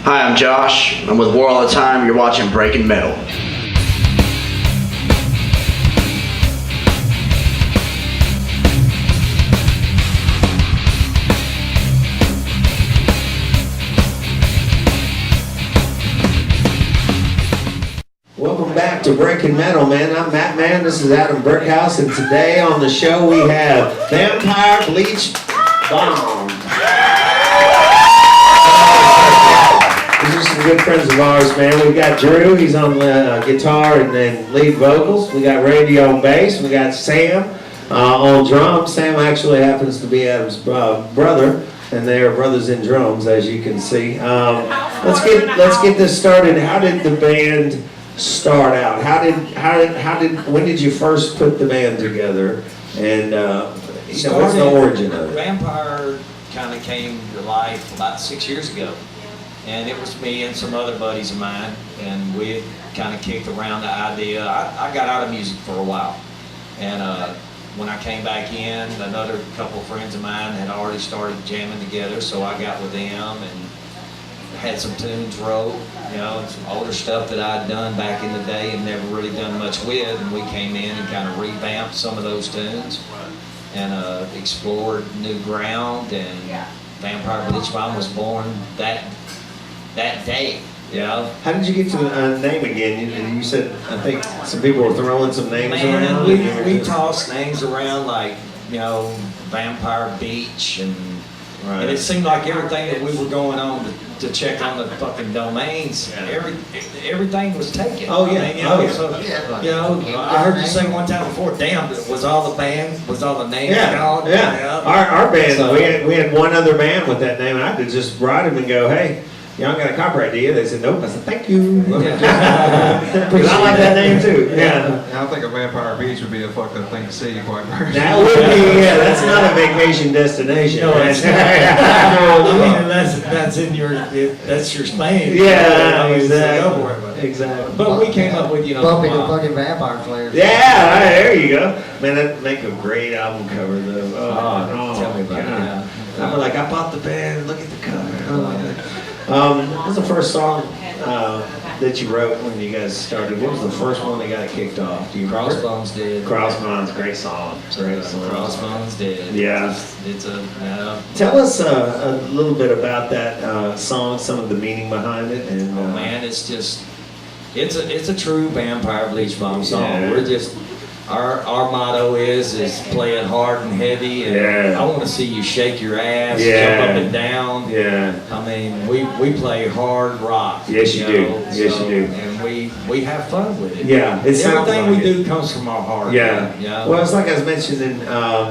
Hi, I'm Josh. I'm with War All the Time. You're watching Breaking Metal. Welcome back to Breaking Metal, man. I'm Matt Man. This is Adam Brickhouse, and today on the show we have Vampire Bleach Bomb. These are some good friends of ours, man. We've got Drew. He's on the guitar and then lead vocals. We got Randy on bass. We got Sam on drums. Sam actually happens to be Adam's brother, and they are brothers in drums, as you can see. Let's get this started. How did the band start out? When did you first put the band together? And what's the origin of it? Vampire kind of came to life about 6 years ago, and it was me and some other buddies of mine, and we had kind of kicked around the idea. I got out of music for a while, and when I came back in, another couple of friends of mine had already started jamming together, so I got with them and had some tunes wrote, some older stuff that I'd done back in the day and never really done much with, and we came in and kind of revamped some of those tunes and explored new ground, and Vampire Bleach Bomb was born that day. How did you get to the name again? You said, I think some people were throwing some names around. We tossed names around like, Vampire Beach, and it seemed like everything that we were going on to check on the fucking domains, everything was taken. Oh yeah. I heard you say one time before, damn, was all the names gone? Yeah. Our band, so, we had one other band with that name, and I could just write them and go, hey, y'all got a copyright, do you? They said, nope. I said, thank you. Because I like that name too. Yeah. I think a Vampire Beach would be a fucked up thing to see, quite personally. That would be, that's not a vacation destination. No, it's not. That's your Spain. Yeah, exactly. But we came up with, bumping the fucking vampire flares. Yeah, there you go. Man, that'd make a great album cover, though. Tell me about it. I'm like, I bought the band, look at the cover. What was the first song that you wrote when you guys started? What was the first one that got kicked off? Do you remember? Crossbones did. Crossbones, great song. Crossbones did. Yeah. Tell us a little bit about that song, some of the meaning behind it. And man, it's a true Vampire Bleach Bomb song. Yeah. We're just our motto is play it hard and heavy, and I want to see you shake your ass, jump up and down. Yeah. I mean, we play hard rock. Yes, you do. Yes, you do. And we have fun with it. Yeah. Everything we do comes from our heart. Yeah. Well, it's like I was mentioning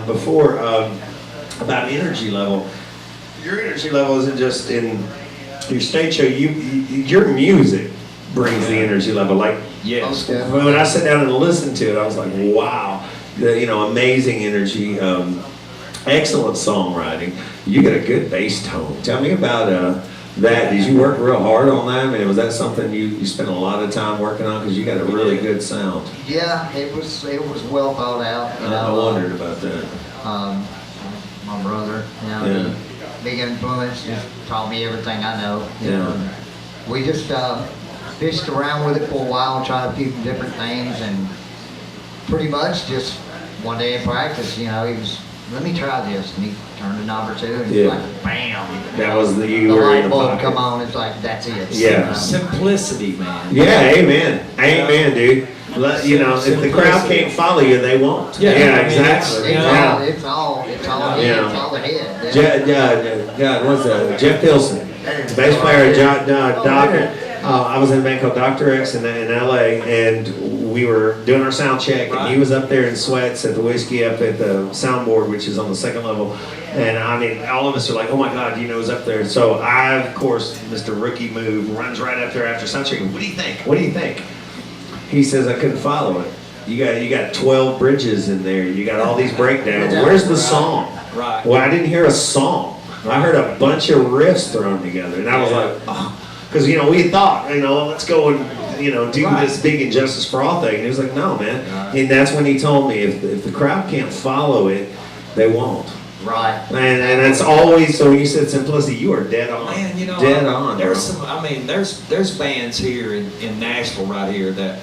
before about energy level. Your energy level isn't just in your stage show. Your music brings the energy level. Like, yes. When I sat down and listened to it, I was like, wow, amazing energy, excellent songwriting. You got a good bass tone. Tell me about that. Did you work real hard on that? I mean, was that something you spent a lot of time working on? Because you got a really good sound. Yeah, it was well thought out. I wondered about that. My brother, big influence, just taught me everything I know. We just fished around with it for a while, tried a few different things, and pretty much just one day in practice, he was, let me try this, and he turned a knob or two, and it's like, bam! That was the light bulb come on. It's like, that's it. Yeah. Simplicity, man. Yeah, amen, dude. If the crowd can't follow you, they won't. Yeah, exactly. It's all ahead. What's that? Jeff Pilson, bass player at Dr. I was in a band called Dr. X in LA, and we were doing our sound check, and he was up there in sweats at the whiskey up at the soundboard, which is on the second level. And I mean, all of us are like, oh my God, he's up there. So I, of course, Mr. Rookie Move, runs right up there after sound check. What do you think? What do you think? He says, I couldn't follow it. You got 12 bridges in there. You got all these breakdowns. Where's the song? Right. Well, I didn't hear a song. I heard a bunch of riffs thrown together, and I was like, oh. Because, we thought, let's go and, do this big Injustice for All thing. And he was like, no, man. And that's when he told me, if the crowd can't follow it, they won't. Right. And that's always, so when you said simplicity, you are dead on. Man, you know, Dead on. there's bro. some. I mean, there's bands here in Nashville right here that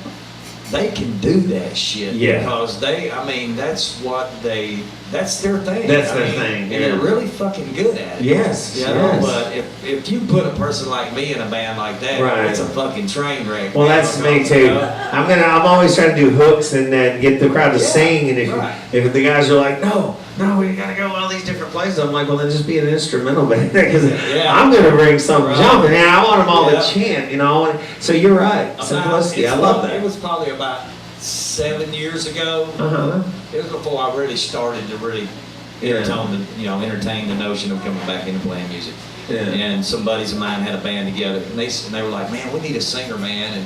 they can do that shit. Yeah. Because I mean, that's their thing. That's I their mean, thing, and yeah. they're really fucking good at it. Yes, You know, yes. but if you put a person like me in a band like that, Right. it's a fucking train wreck. Well, man, that's because, me too. you know, I'm always trying to do hooks and then get the crowd to Yeah, sing. And right. if the guys are like, no, we gotta go all these different places, I'm like, well, then just be an instrumental band because Yeah. I'm gonna bring something Right. jumping. And I want them all Yeah. to chant, you know. And so you're right, simplicity. I love It that. was probably about 7 years ago. Uh-huh. It was before I really started to really Yeah. entertain the notion of coming back into playing music. Yeah. And some buddies of mine had a band together, and they were like, "Man, we need a singer, man." And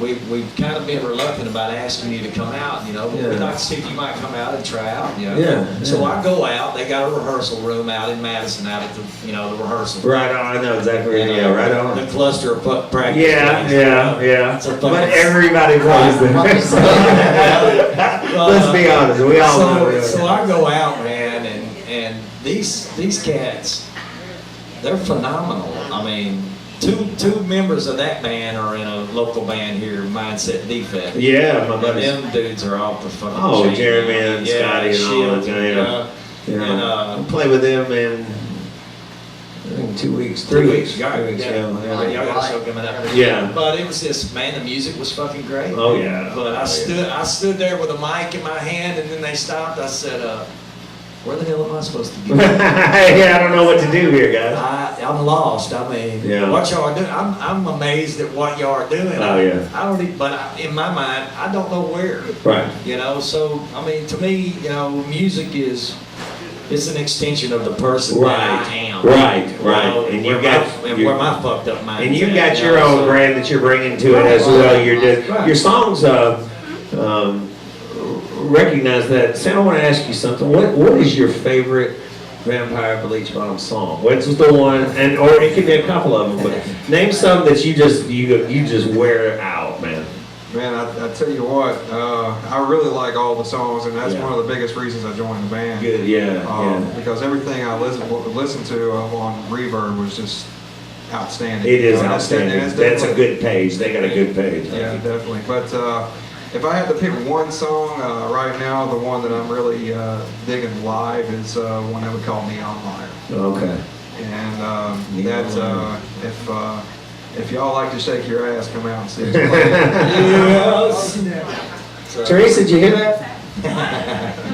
we've kind of been reluctant about asking you to come out, you know. But we'd Yeah. like to see if you might come out and try out, you know. Yeah, So yeah. I go out. They got a rehearsal room out in Madison, out at the the rehearsal. Right on. I know exactly. And, Yeah, right on. The cluster of practice. Yeah, plays, yeah, yeah. It's a But fucking- everybody plays there. Let's be honest. We all know. So I go out, man, and these cats, they're phenomenal. I mean, two members of that band are in a local band here, Mindset Defect. Yeah, my And buddies. them dudes are off the fucking Oh, chain. Jeremy and Yeah, Scotty and all Shields, that, yeah. And I play with them in I think 2 weeks, 3 weeks. Yeah, 3 weeks, yeah. Y'all got a show coming up. Yeah. But it was just, man, the music was fucking great. Oh, yeah. But I stood there with a mic in my hand, and then they stopped. I said, where the hell am I supposed to get? Yeah, I don't know what to do here, guys. I'm lost. I mean, Yeah. what y'all are doing? I'm amazed at what y'all are doing. Oh, yeah. I don't even, but in my mind, I don't know where. Right. You know, so I mean, to me, music it's an extension of the person that I am. Right. You know, And where you got where my fucked up mind. and you've is got at, your you know, own so- brand that you're bringing to it Right, as well. You're just right. your songs recognize that. So I want to ask you something. What is your favorite Vampire Bleach Bomb song? What's the one? And or it can be a couple of them, but name some that you just wear out, man. Man, I tell you what, I really like all the songs, and that's Yeah. one of the biggest reasons I joined the band. Good, yeah. Because everything I listened to on Reverb was just outstanding. It is You know, outstanding. it's That's a definitely- good page. They got a good page. Yeah, definitely. But if I had to pick one song right now, the one that I'm really digging live is one that would call Neon Liar. Okay. And Neon that's Liar. if y'all like to shake your ass, come out and see us play. Yes. So- Teresa, did you hear that?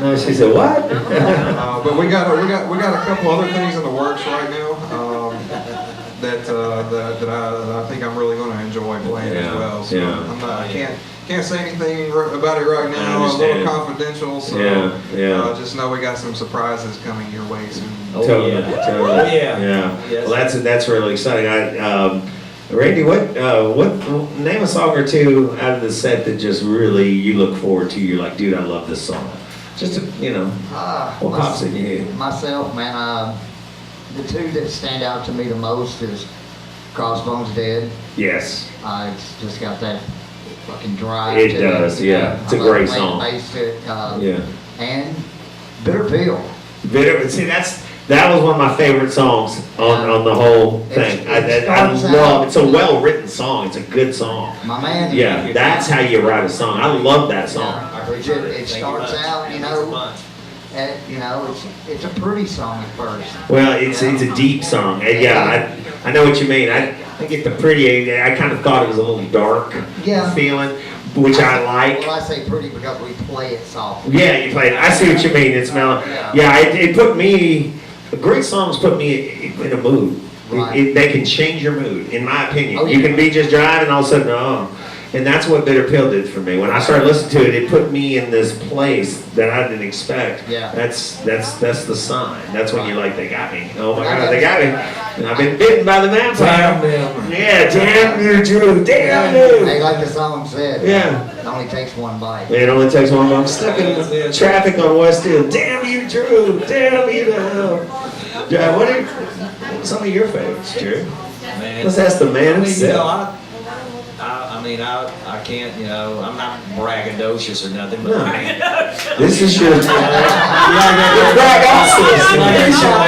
No, she said what? But we got a couple other things in the works right now that I think I'm really going to enjoy playing as Yeah, well. So yeah. I can't say anything about it right now. A understand. little confidential. So Yeah. just know we got some surprises coming your way soon. Oh, Totally, yeah. totally. Oh, yeah. Yeah. Yes. Well, that's really exciting. Randy, what name a song or two out of the set that just really you look forward to? You're like, dude, I love this song. Just what pops in your head? Myself, man, the two that stand out to me the most is Crossbones Dead. Yes. It's just got that fucking drive. It to does, yeah. It's a I love great playing song. bass to it, Yeah. And Bitter Pill. Bitter. See, that was one of my favorite songs on the whole thing. I starts love. out- It's a well written song. It's a good song. My man. Yeah, that's how you write a song. I love that song. It starts out, it's a pretty song at first. Well, it's a deep song. And yeah, I know what you mean. I get the pretty. I kind of thought it was a little dark feeling, which I like. Well, I say pretty because we play it soft. Yeah, you played it. I see what you mean. It's mellow. Yeah, it put me. Great songs put me in a mood. Right. They can change your mood, in my opinion. Oh, You yeah. can be just driving, all of a sudden, oh. And that's what Bitter Pill did for me. When I started listening to it, it put me in this place that I didn't expect. Yeah. That's the sign. That's when you're like, they got me. Oh my God, they got me. And I've been bitten by the vampire. Damn them. Yeah, damn you, Drew. Damn Hey, you. like the song said. Yeah. It only takes one bite. It only takes one more. I'm stuck in traffic on West Hill. Damn you, Drew. Damn you to hell. Yeah, what are some of your favorites, Drew? Man. Let's ask the man I mean, himself. I mean, I can't, you know, I'm not braggadocious or nothing, but No. I mean, This is your.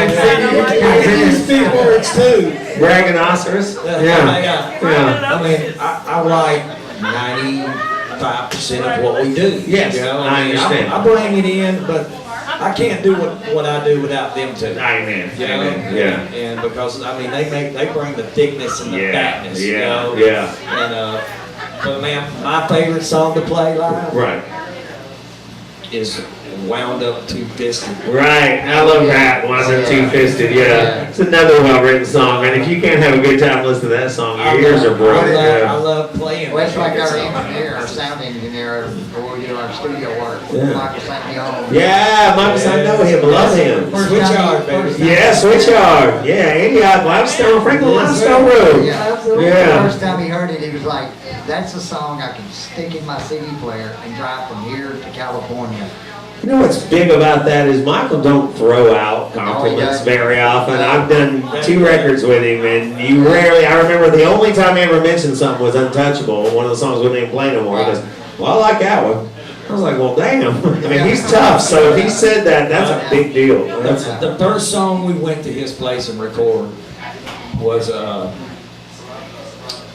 These big words too. Braggadocious? Yeah. I mean, I write 95% of what we do. Yes, you know? I understand. I bring it in, but I can't do what I do without them too. Amen. You know? Amen. Yeah. And because I mean, they bring the thickness and the fatness. You Yeah. know? Yeah. And but man, my favorite song to play live Right. is Wound Up Two-Fisted. Right. I love that. Wound Up Two-Fisted. Yeah. It's another well-written song, and if you can't have a good time listening to that song, your ears are broken. I Yeah. love playing. Well, it's that like our song. engineer, our sound engineer, before we do our studio work, Yeah. Michael sent me home. Yeah, Marcus, I know him. Love him. Switchyard, baby. Yeah, Switchyard. Yeah, Antioch, Limestone, Franklin Limestone Road. Yeah, absolutely. Yeah. The first time he heard it, he was like, that's a song I can stick in my CD player and drive from here to California. You know what's big about that is Michael don't throw out compliments very often. I've done 2 records with him, and you rarely. I remember the only time he ever mentioned something was "Untouchable." One of the songs wouldn't even play no more. He goes, "Well, I like that one." I was like, "Well, damn." I mean, he's tough. So if he said that, that's a big deal. That's The first song we went to his place and recorded was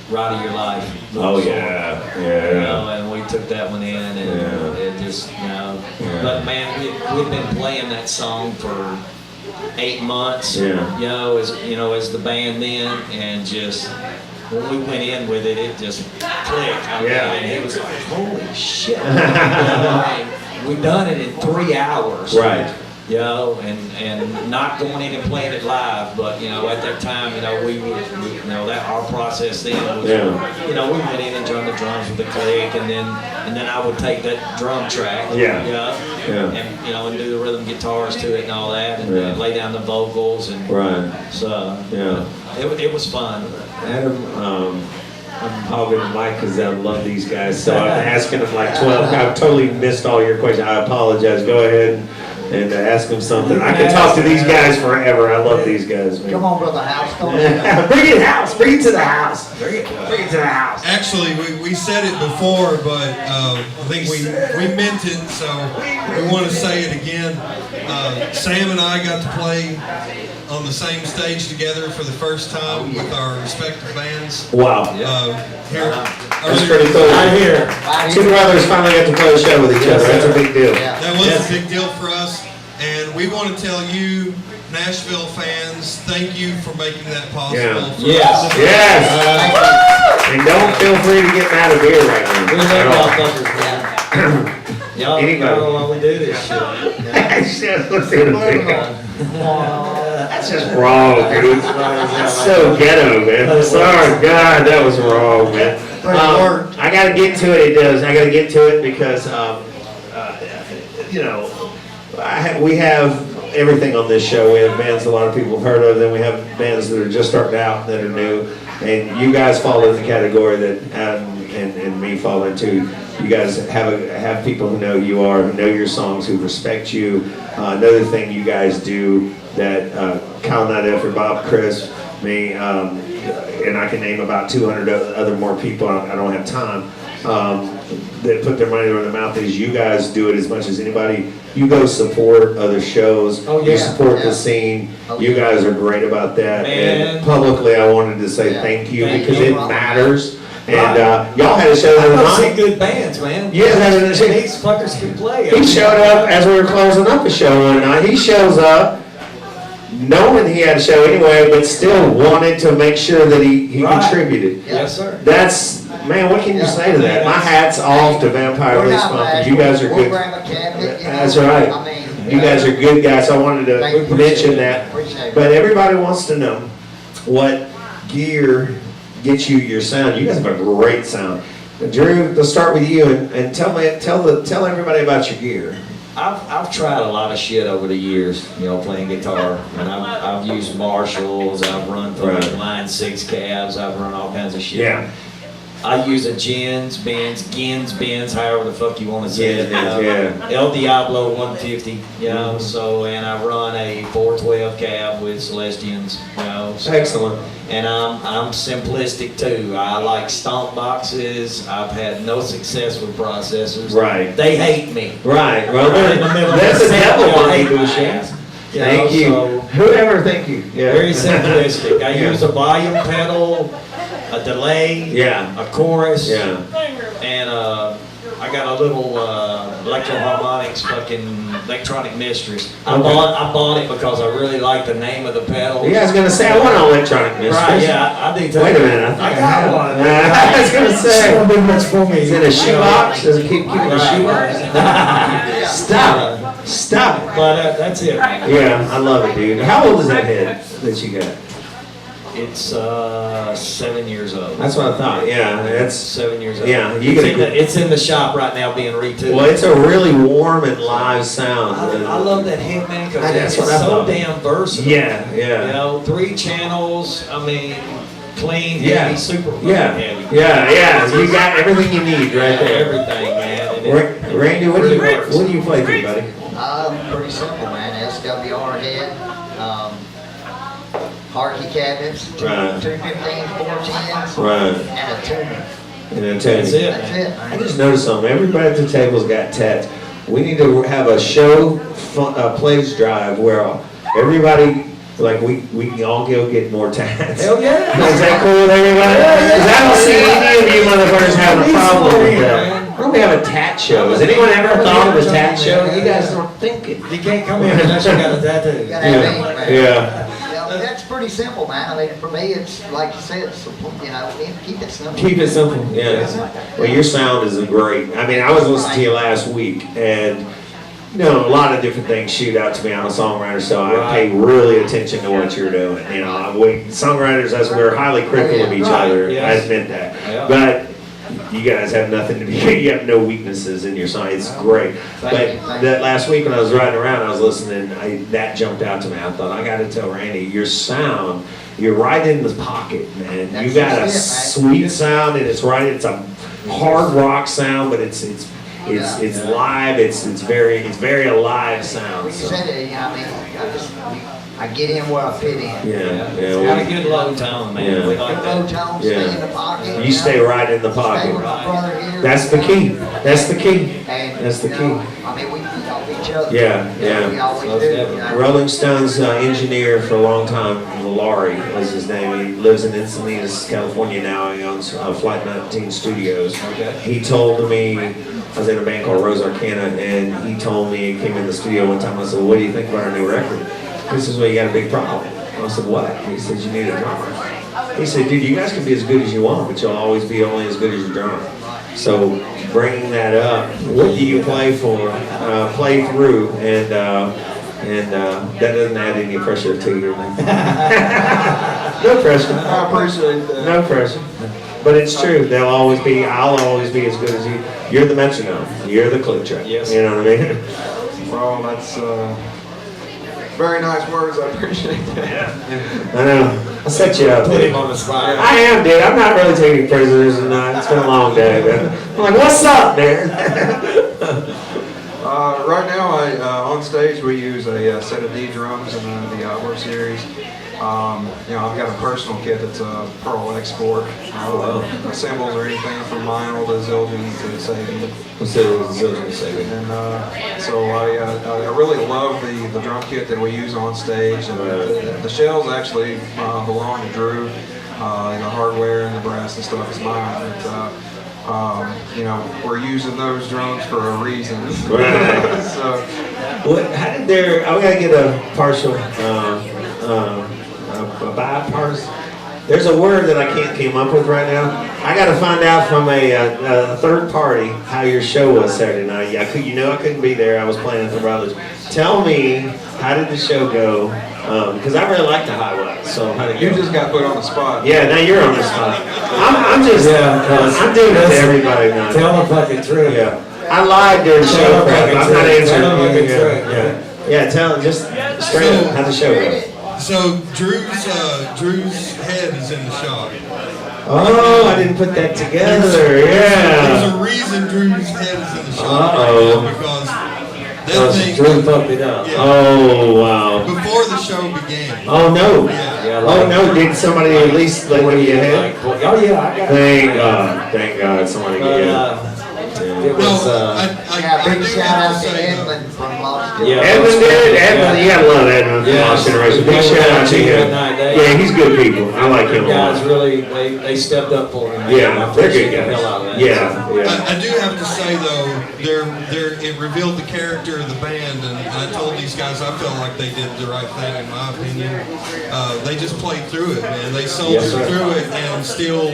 Ride of Your Life. oh yeah, You yeah. know, and we took that one in, and it just, you know. But man, we've been playing that song for 8 months. Yeah. You know, as the band then, and just when we went in with it, it just clicked. I mean, Yeah. and he was like, "Holy shit!" You know, and we done it in 3 hours. Right. You know, and not going in and playing it live, but you know, at that time, you know, we you know, that our process then was, you know, we went in and drummed the drums with the click, and then I would take that drum track, Yeah. and you know, and do the rhythm guitars to it and all that, and lay down the vocals, and Right. so Yeah. it was fun. Adam, I'm hogging the mic because I love these guys, so I'm asking them like 12. I've totally missed all your questions. I apologize. Go ahead and ask them something. I can talk to these guys forever. I love these guys, man. Come on, Brother House, don't Bring it house. Bring it to the house. Bring it to the house. Actually, we said it before, but I think we meant it, so we want to say it again. Sam and I got to play on the same stage together for the first time with our respective bands. Wow. Here, That's pretty cool. Right here. 2 brothers finally got to play a show with each other. That's a big deal. Yeah. that was a big deal for us, and we want to tell you, Nashville fans, thank you for making that possible. Yeah. For Yes. us. Yes. And don't feel free to get mad at beer right We now. love At all. y'all fuckers, man. Y'all know why we do this shit. That's just wrong, dude. That's so ghetto, man. Sorry, God, that was wrong, man. I gotta get to it. It does. I gotta get to it because, you know, we have everything on this show. We have bands a lot of people have heard of. Then we have bands that are just starting out that are new. And you guys fall in the category that Adam and me fall into. You guys have people who know who you are, who know your songs, who respect you. Another thing you guys do that Kyle Night Effort, Bob, Chris, me, and I can name about 200 other more people. I don't have time. That put their money where their mouth is. You guys do it as much as anybody. You go support other shows. Oh, yeah. You support the scene. You guys are great about that. Man. And publicly, I wanted to say thank you Thank because you. it matters. And y'all had a show the I other love see night. good bands, man. Yeah, These fuckers can play. he showed up as we were closing up a show one night. He shows up knowing he had a show anyway, but still wanted to make sure that he Right. contributed. Yes, sir. That's, man, what can you say to that? My hat's off to Vampire We're Bleach not Bomb. bad. You guys are We'll good. grab a cabinet, you know. That's right. I mean, You guys are good guys. So I wanted Thank to you. mention that. Appreciate it. But everybody wants to know what gear gets you your sound. You guys have a great sound. Drew, let's start with you and tell everybody about your gear. I've tried a lot of shit over the years, you know, playing guitar, and I've used Marshalls, I've run from Right. Line 6 cabs, I've run all kinds of shit. Yeah. I use a Gens, Benz, however the fuck you want to say it. Yeah. El Diablo 150, you know, so, and I run a 412 cab with Celestians, you know. So, Excellent. and I'm simplistic too. I like stomp boxes. I've had no success with processors. Right. They hate me. Right. Well, Right in the middle of that's the a devil set, money, they'll hate my Boucher. ass. Thank you. So, Whoever, thank you. Yeah. very simplistic. I Yeah. use a volume pedal, a delay, Yeah. a chorus, Yeah. and I got a little electro harmonics fucking electronic mistress. I Okay. bought it because I really like the name of the pedal. Yeah, I was gonna say I want an electronic mistress. Right, yeah, I do too. Wait a minute, I think I I got have one. one. I was gonna say. It's not big much for me. Is it a shoebox? Does it keep in the shoebox? Right. Stop it. Stop it. But that's it. Yeah, I love it, dude. How old is that head that you got? It's 7 years old. That's what I thought. Yeah, that's. 7 years old. Yeah, you it's, gotta in it's in the shop right now being retooled. Well, it's a really warm and live sound. I love that head, man, because That's it's what I so thought. damn versatile. Yeah, yeah. You know, 3 channels. I mean, clean, Yeah. heavy, super fucking Yeah, heavy. yeah. You got everything you need right there. Everything, man. And it Randy, what really works. do you play through, buddy? Pretty simple, man. SWR head, Harkey cabinets, two Right. 215s, 410s, Right. and a tuner. And then tell That's you, it, That's man. it, I man. just noticed something. Everybody at the table's got tats. We need to have a show plays drive where everybody, like we can all go get more tats. Hell yeah. Is that cool with everybody? Because I don't see any of you motherfuckers having a problem with that. Why don't we have a tat show? Has anyone ever thought of a tat show? You guys aren't thinking. You can't come in unless you got a tattoo. You gotta have ink, man. Yeah. Yeah, that's pretty simple, man. I mean, for me, it's like you said, simple, you know, keep it simple. Keep it simple, yeah. Well, your sound is great. I mean, I was listening to you last week, and you know, a lot of different things shoot out to me. I'm a songwriter, so I pay really attention to what you're doing. You know, we songwriters, we're highly critical of each Right, other. I yes. admit that. Yeah. But you guys have nothing to be. You have no weaknesses in your song. It's great. But that last week when I was riding around, I was listening. That jumped out to me. I thought I got to tell Randy, your sound. You're right in the pocket, man. You got a sweet sound, and it's right. It's a hard rock sound, but it's live. It's very alive sound. Like you So. said, you know, I mean, I get in where I fit in. Yeah, It's got a good low tone, man. Yeah. We like Good low that. tone, Yeah. stay in the pocket. You stay right in the Stay pocket. with my brother here. That's the key. That's the key. And, That's the you key. know, I mean, we feed off each other. Yeah, You know, yeah. We always Most do. definitely. You know. Rolling Stones engineer for a long time, Laurie was his name. He lives in Encinitas, California now. He owns Flight 19 Studios. Okay. He told me, I was in a band called Rose Arcana, and he told me, he came in the studio one time, I said, what do you think about our new record? He says, well, you got a big problem. I said, what? He said, you need a drummer. He said, dude, you guys can be as good as you want, but you'll always be only as good as your drummer. So bringing that up, what do you play for? Play through, and that doesn't add any pressure to you. No pressure. I appreciate that. No pressure. But it's true. I'll always be as good as you. You're the metronome. You're the click track. Yes. You know what I mean? Well, that's very nice words. I appreciate that. I know. I'll set you up. Put him on the spot. I am, dude. I'm not really taking prisoners tonight. It's been a long day, man. I'm like, what's up, man? Right now, on stage we use a set of D drums in the Outlaw series. You know, I've got a personal kit that's a Pearl export. Cymbals or anything from Lionel to Zildjian to Sabian. And so I really love the drum kit that we use on stage. And the shells actually belong to Drew. The hardware and the brass and stuff is mine. But, you know, we're using those drums for a reason. Right. So, How did I gotta get a partial, a bipartisan. There's a word that I can't come up with right now. I got to find out from a third party how your show was Saturday night. I couldn't be there. I was playing for brothers. Tell me, how did the show go? Because I really like the highlights. So how did it you go? just got put on the spot. Yeah, now you're on the spot. I'm just, I'm doing it to everybody now. Tell the fucking truth. Yeah, I lied during the show. Tell the Crap. fucking I'm not truth. answering. Tell the fucking Yeah, truth. yeah. Yeah, tell just straight up how the show goes. So Drew's head is in the shot. Oh, I didn't put that together. There's Yeah. a reason Drew's head is in the shot Uh-oh. right now because that thing Drew fucked it up. Yeah. Oh, wow. before the show began. Oh, no. Yeah. Oh, no. Did somebody at least let give you a head? Oh yeah, I got Thank God. Thank God somebody But, gave you. it was, No, Yeah, I big do shout have out to to say though. Edmund from Lost Yeah. Edmund did. Edmund, you gotta love Edmund from Yeah. Lost Generation. Big Yeah. shout out to him. Yeah. Yeah, he's good people. I like him the a guys lot. really they stepped up for him. Yeah, I they're appreciate good the hell guys. out of that. Yeah, yeah. I do have to say though, it revealed the character of the band, and I told these guys I felt like they did the right thing in my opinion. They just played through it, man. They soldiered Yes, sir. through it and still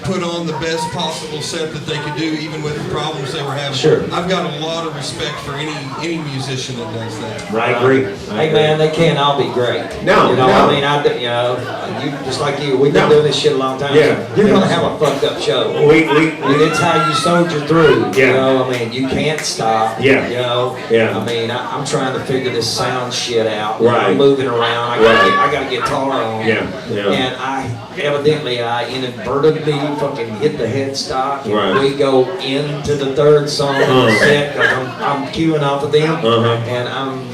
put on the best possible set that they could do, even with the problems they were having. Sure. I've got a lot of respect for any musician that does that. I agree. Hey man, they can't all be great. No, you know, no. I mean, you just like you. We've been No. doing this shit a long time. Yeah. You're gonna have a fucked up show. We And it's how you soldier through. Yeah. You know, I mean, you can't stop. Yeah. You know. Yeah. I mean, I'm trying to figure this sound shit out. Right. I'm moving around. I got a guitar on. Yeah, yeah. And I inadvertently fucking hit the headstock. And Right. we go into the third song of the set because I'm queuing off of them. Uh-huh. And I'm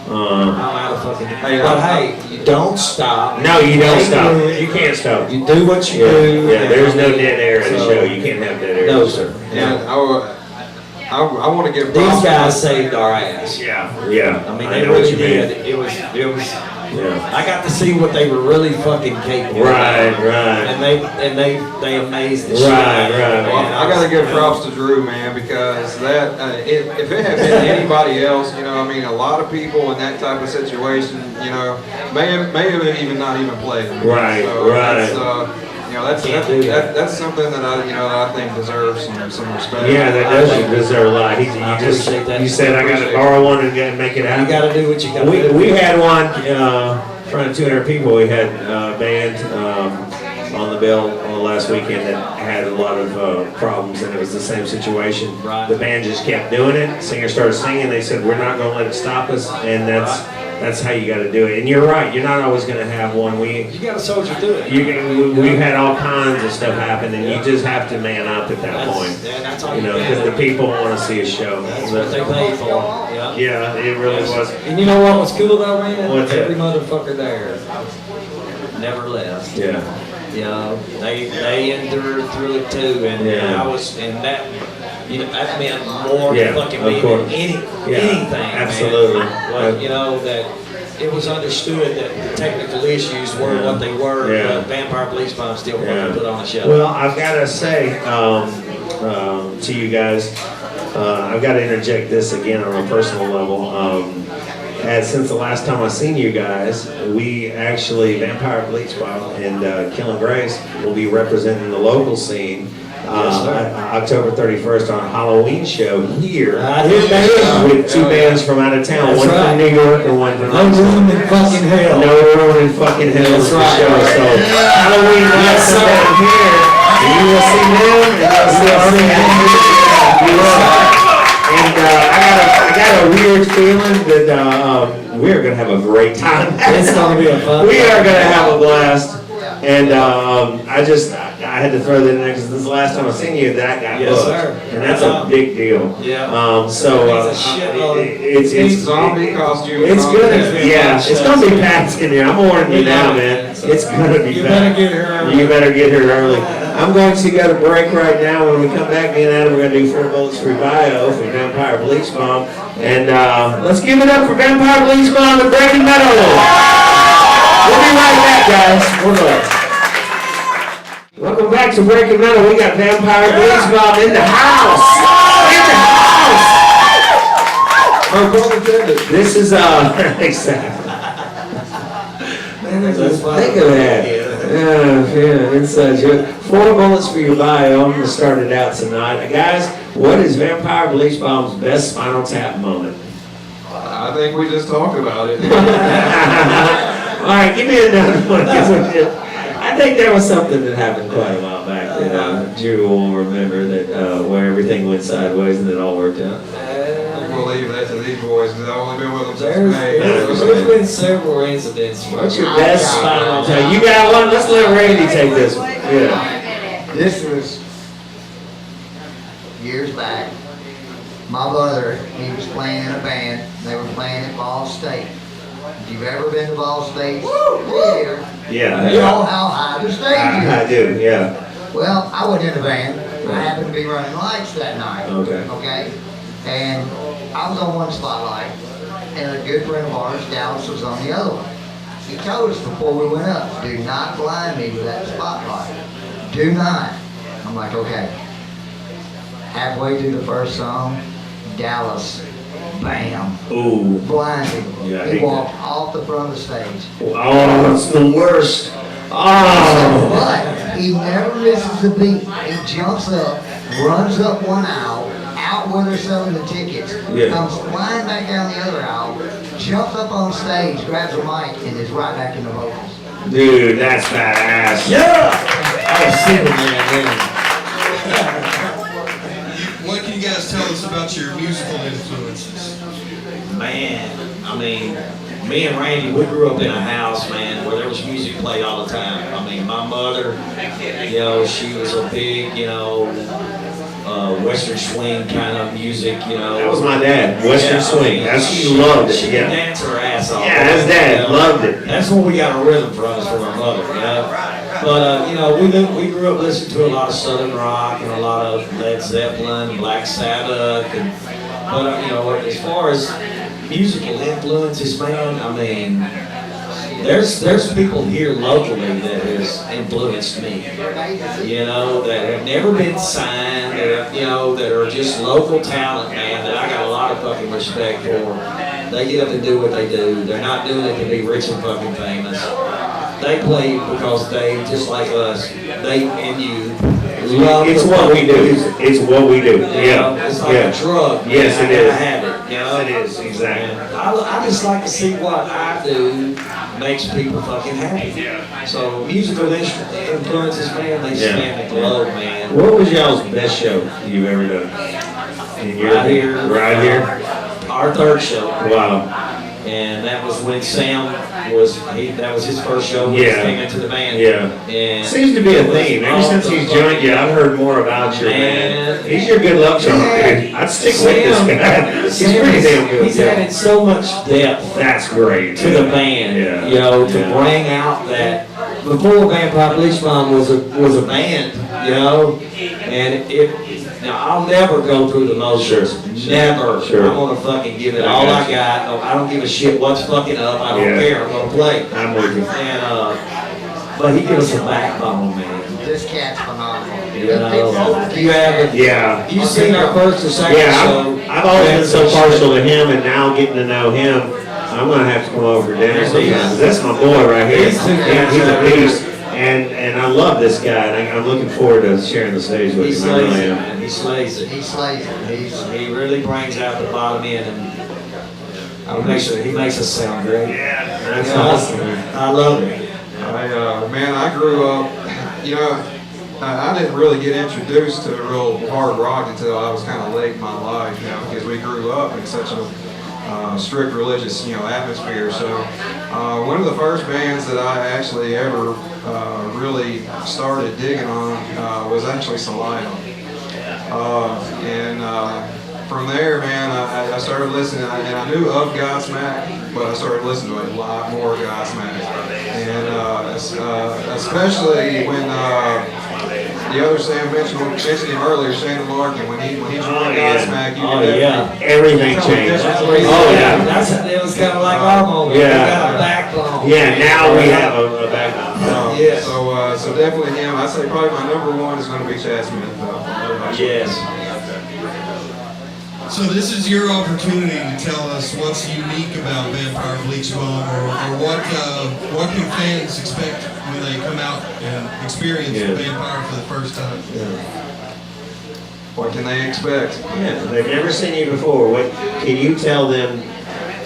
Uh, out of fucking. But hey, you don't stop. no, you don't Play stop. good. You can't stop. You do what you Yeah, do. yeah. and There's I no mean, dead air in the so- show. You can't have dead air. No, sir. And I want to give These props. guys saved our ass. Yeah, yeah. I mean, I they know what really you mean. did. It was. Yeah. I got to see what they were really fucking capable of. Right, right. And they amazed the shit Right, out of me, right. Well, man. I got to give props to Drew, man, because if it had been anybody else, you know, I mean, a lot of people in that type of situation, you know, may have even not even played. Right, so right. That's something that I think deserves some respect. Yeah, that does deserve a lot. appreciate that. You said I got to borrow one and make it You happen. got to do what you got to do. We had one in front of 200 people. We had a band on the bill on the last weekend that had a lot of problems, and it was the same situation. Right. The band just kept doing it. Singer started singing. They said, "We're not going to let it stop us," and that's how you got to do it. And you're right. You're not always going to have one. You got to soldier through it. We've had all kinds of stuff happen, and you just have to man up at that point. That's all You know, can because do. the people want to see a show. That's what they paid for. Yeah. Yeah, it really was. And you know what was cool though, man? What's that? Every motherfucker there never left. Yeah. You know, they endured through it too, and Yeah. that that meant more Yeah, fucking of me course. than Yeah, anything. absolutely. Man. Well, you know that it was understood that the technical issues were what they were, Yeah. but Vampire Bleach Bomb still Yeah. fucking put on a show. Well, I've got to say to you guys, I've got to interject this again on a personal level. Since the last time I seen you guys, we actually, Vampire Bleach Bomb and Killing Grace will be representing the local scene October 31st on a Halloween show here with two bands from out of town, That's one right. from New York and one from No room in fucking hell. No room in fucking hell That's is the right. show. So Halloween night, Yes, come sir. down here, and you will see them, and you'll see us. You will. And I got a weird feeling that we're gonna have a great time. It's gonna be a fun. We are gonna have a blast. And I had to throw that in there because this is the last time I seen you that got Yes, booked. sir. And that's a big deal. Yeah. So It's a shitload. it's Zombie costume. it's zombie good. outfit. Yeah, it's gonna be packed in here. I'm warning you now, man. It's gonna be You packed. better get here early. You better get here early. I'm going to go to break right now. When we come back, me and Adam, we're going to do 4 Bullets for Bio for Vampire Bleach Bomb. And let's give it up for Vampire Bleach Bomb and Breaking Metal. We'll be right back, guys. We're good. Welcome back to Breaking Metal. We got Vampire Bleach Bomb in the house. In the house. Oh, this is exactly. Think of that. Yeah, it's such a 4 bullets for your bio. I'm gonna start it out tonight, guys. What is Vampire Bleach Bomb's best Spinal Tap moment? I think we just talked about it. All right, give me another one. I think there was something that happened quite a while back that Drew will remember that where everything went sideways and it all worked out. believe that to these boys because I've only been with them since There's May. been several incidents. What's your best spinal tap? You got one? Let's let Randy take this one. Yeah. This was years back. My brother, he was playing in a band. They were playing at Ball State. If you've ever been to Ball State Theater, Yeah. you know how high the stage is. I do, yeah. Well, I was in a band. I happened to be running lights that night. Okay. Okay? And I was on one spotlight, and a good friend of ours, Dallas, was on the other one. He told us before we went up, do not blind me with that spotlight. Do not. I'm like, okay. Halfway through the first song, Dallas, bam, Ooh. blinded. Yeah, I He hate walked off the front of the stage. Oh, it's the worst. Oh. But he never misses the beat. He jumps up, runs up one aisle, out where they're selling the tickets, Yeah. comes flying back down the other aisle, jumps up on stage, grabs a mic, and is right back in the vocals. Dude, that's badass. Yeah! Oh, Superman, man. What can you guys tell us about your musical influences? Man, I mean, me and Randy, we grew up in a house, man, where there was music played all the time. I mean, my mother, you know, she was a big, you know, Western swing kind of music, you know. That was my dad. Western Yeah, swing. I mean, That's she loved it. She Yeah. could dance her ass off. Yeah, his dad You know, loved it. That's where we got our rhythm from, is from our mother, you know. But, you know, we grew up listening to a lot of Southern rock and a lot of Led Zeppelin, Black Sabbath. But, you know, as far as musical influences, man, I mean, there's people here locally that has influenced me. You know, that have never been signed, that, you know, that are just local talent, man, that I got a lot of fucking respect for. They get up and do what they do. They're not doing it to be rich and fucking famous. They play because they, just like us, they and you, love It's the what we fucking do. music. It's what we do. You know, Yeah. it's like Yeah. a drug. Yes, man. it I gotta is. have it. You know, It is, exactly. And I just like to see what I do makes people fucking happy. So musical influences, man, they Yeah. span the globe, man. What was y'all's best show you've ever done? In your, Right here. Right here? Our third show. Wow. And that was when Sam that was his first show when he Yeah. came into the band. Yeah. And Seems to be a it was theme. Ever off since the he's joined you, I've heard more about your Man. band. He's your good luck charm, dude. I'd stick with this guy. He's pretty damn good. He's added so much depth That's great. to the band, Yeah. you know, to Yeah. bring out that before Vampire Bleach Bomb was a band, you know, and now I'll never go through the motions, never. Sure. I'm gonna fucking give it all I got. I don't give a shit what's fucking up. I don't Yeah. care. I'm gonna play. I'm with you. And but he gives us a backbone, man. This cat's phenomenal. You know, you have Yeah. you've seen our first or second Yeah, show. I've always been so partial to him, and now getting to know him, I'm gonna have to come over for dinner sometimes. That's my boy right here. He's too good. He's a beast, and I love this guy, and I'm looking forward to sharing the stage with He him. I slays really it, am. man. He slays it. He slays it. He really brings out the bottom end, and he makes us sound great. Yeah, that's You know, awesome. Man. I love it. I grew up, you know, I didn't really get introduced to real hard rock until I was kind of late in my life, you know, because we grew up in such a strict religious, you know, atmosphere. So one of the first bands that I actually ever really started digging on was actually Salino. From there, man, I started listening, and I knew of Godsmack, but I started listening to a lot more Godsmack. And especially when the other Sam mentioned him earlier, Shannon Larkin, when he joined Godsmack, you could definitely Everything tell the changed. difference. Oh yeah. It was kind of like our moment. Yeah. We got a backbone. Yeah, now we have a background. Yes. So definitely him. I'd say probably my number one is going to be Chad Smith. Yes. So this is your opportunity to tell us what's unique about Vampire Bleach Bomb, or what can fans expect when they come out and experience Vampire for the first time. What can they expect? Yeah, they've never seen you before. What can you tell them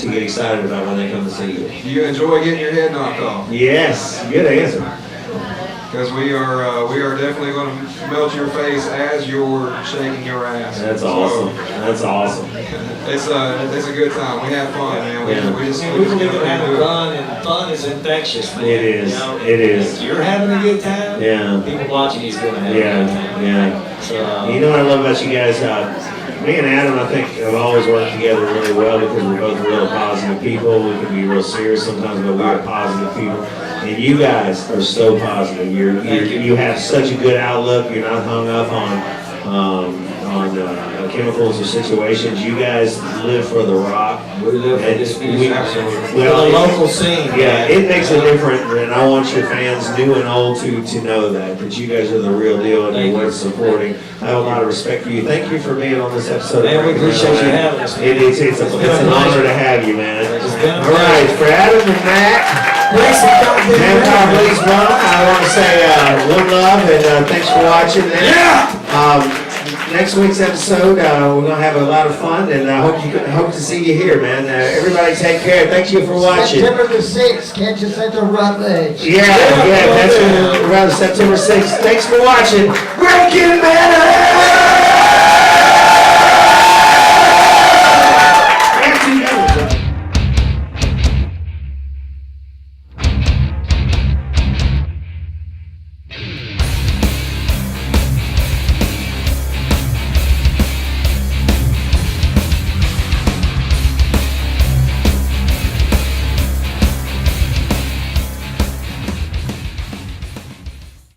to get excited about when they come to see you? Do you enjoy getting your head knocked off? Yes, good answer. because we are definitely going to melt your face as you're shaking your ass. That's So, awesome. That's awesome. it's a good time. We have fun, man. Yeah. We just We believe get in up and having do it. fun, and fun is infectious, man. It is. You know, It is. If you're having a good time, Yeah. people watching you's going to have a good time. Yeah. So, You know what I love about you guys? Me and Adam, I think, have always worked together really well because we're both real positive people. We can be real serious sometimes, but we are positive people. And you guys are so positive. You have such a good outlook. You're not hung up on chemicals or situations. You guys live for the rock. we live for this music. Absolutely. For the local scene. Yeah, it makes a difference, and I want your fans, new and old, to know that you guys are the real deal and Thank you're you. worth supporting. I have a lot of respect for you. Thank you for being on this episode. Man, we appreciate you having us, man. It's an honor to have you, man. It's been a All right, for Adam and Matt, Vampire Bleach Bomb, I want to say one love and thanks for watching. Yeah. Next week's episode, we're gonna have a lot of fun, and I hope to see you here, man. Everybody, take care. Thank you for watching. September the 6th, catch us at the Rutledge. Yeah, that's around September 6th. Thanks for watching. Breaking Metal!